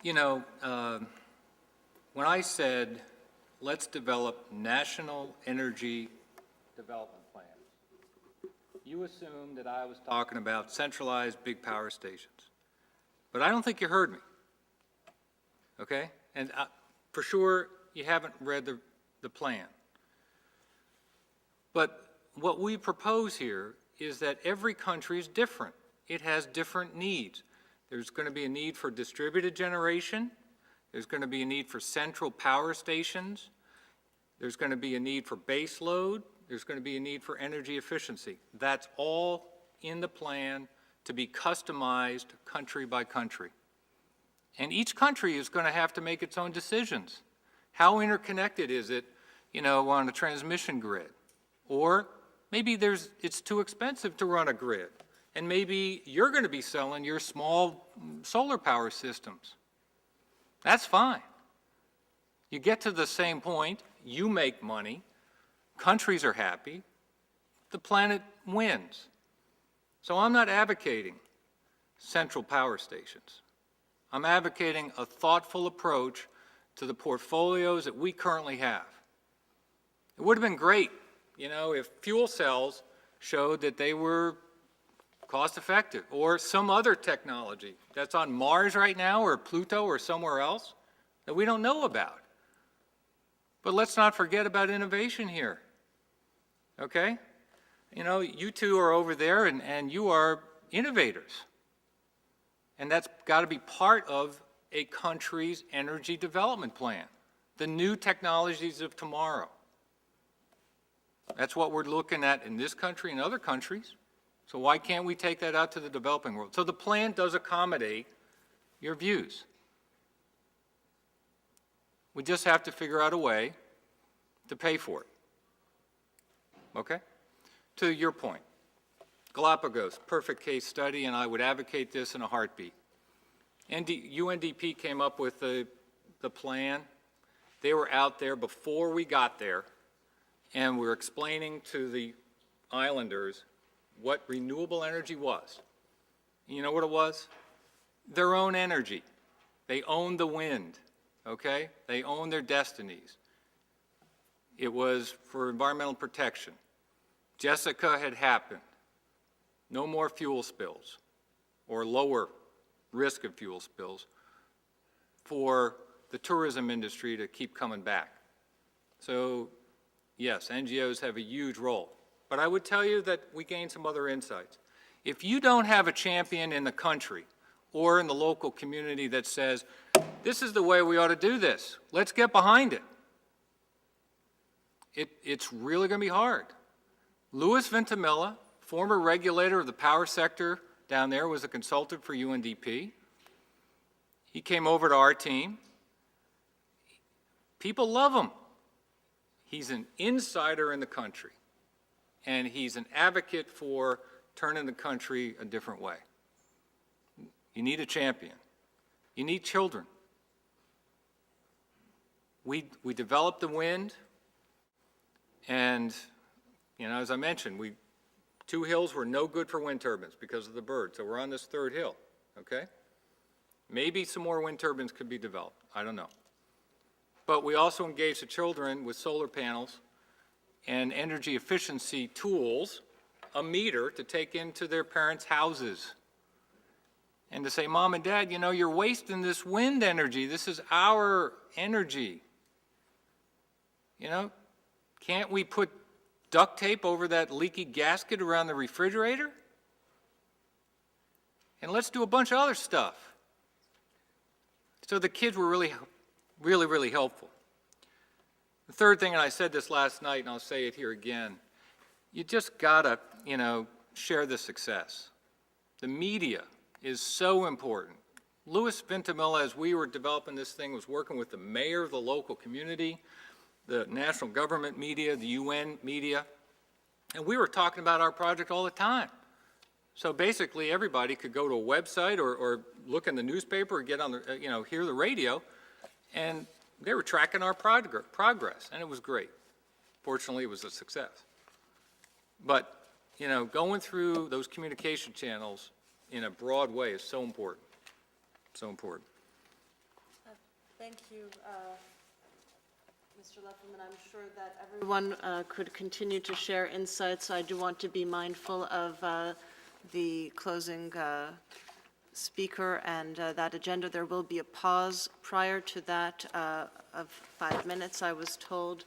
You know, when I said, let's develop national energy development plans, you assumed that I was talking about centralized big power stations. But I don't think you heard me, okay? And for sure, you haven't read the plan. But what we propose here is that every country is different. It has different needs. There's going to be a need for distributed generation. There's going to be a need for central power stations. There's going to be a need for base load. There's going to be a need for energy efficiency. That's all in the plan to be customized country by country. And each country is going to have to make its own decisions. How interconnected is it, you know, on a transmission grid? Or maybe it's too expensive to run a grid. And maybe you're going to be selling your small solar power systems. That's fine. You get to the same point, you make money, countries are happy, the planet wins. So I'm not advocating central power stations. I'm advocating a thoughtful approach to the portfolios that we currently have. It would have been great, you know, if fuel cells showed that they were cost-effective, or some other technology that's on Mars right now, or Pluto, or somewhere else that we don't know about. But let's not forget about innovation here, okay? You know, you two are over there, and you are innovators. And that's got to be part of a country's energy development plan, the new technologies of tomorrow. That's what we're looking at in this country and other countries. So why can't we take that out to the developing world? So the plan does accommodate your views. We just have to figure out a way to pay for it. Okay? To your point, Galapagos, perfect case study, and I would advocate this in a heartbeat. UNDP came up with the plan. They were out there before we got there, and we're explaining to the islanders what renewable energy was. You know what it was? Their own energy. They own the wind, okay? They own their destinies. It was for environmental protection. Jessica had happened. No more fuel spills, or lower risk of fuel spills, for the tourism industry to keep coming back. So, yes, NGOs have a huge role. But I would tell you that we gained some other insights. If you don't have a champion in the country or in the local community that says, this is the way we ought to do this, let's get behind it, it's really going to be hard. Louis Ventimiglia, former regulator of the power sector down there, was a consultant for UNDP. He came over to our team. People love him. He's an insider in the country, and he's an advocate for turning the country a different way. You need a champion. You need children. We developed the wind, and you know, as I mentioned, two hills were no good for wind turbines because of the birds, so we're on this third hill, okay? Maybe some more wind turbines could be developed, I don't know. But we also engaged the children with solar panels and energy efficiency tools, a meter to take into their parents' houses. And to say, Mom and Dad, you know, you're wasting this wind energy. This is our energy. You know, can't we put duct tape over that leaky gasket around the refrigerator? And let's do a bunch of other stuff. So the kids were really helpful. The third thing, and I said this last night, and I'll say it here again, you just gotta, you know, share the success. The media is so important. Louis Ventimiglia, as we were developing this thing, was working with the mayor of the local community, the national government media, the UN media, and we were talking about our project all the time. So basically, everybody could go to a website or look in the newspaper or get on the, you know, hear the radio, and they were tracking our progress, and it was great. Fortunately, it was a success. But, you know, going through those communication channels in a broad way is so important, so important. Thank you, Mr. Loeffelman. I'm sure that everyone could continue to share insights. I do want to be mindful of the closing speaker and that agenda. There will be a pause prior to that of 5 minutes, I was told.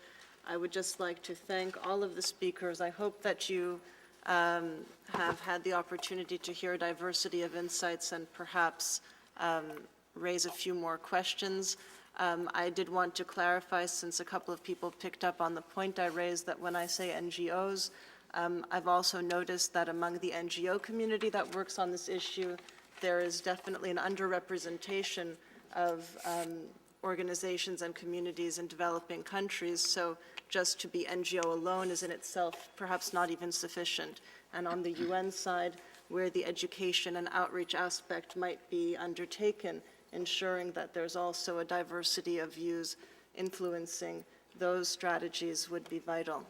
I would just like to thank all of the speakers. I hope that you have had the opportunity to hear a diversity of insights and perhaps raise a few more questions. I did want to clarify, since a couple of people picked up on the point I raised, that when I say NGOs, I've also noticed that among the NGO community that works on this issue, there is definitely an underrepresentation of organizations and communities in developing countries. So just to be NGO alone is in itself perhaps not even sufficient. And on the UN side, where the education and outreach aspect might be undertaken, ensuring that there's also a diversity of views influencing those strategies would be vital.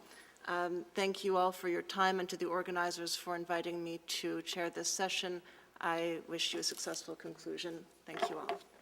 Thank you all for your time, and to the organizers for inviting me to chair this session. I wish you a successful conclusion. Thank you all.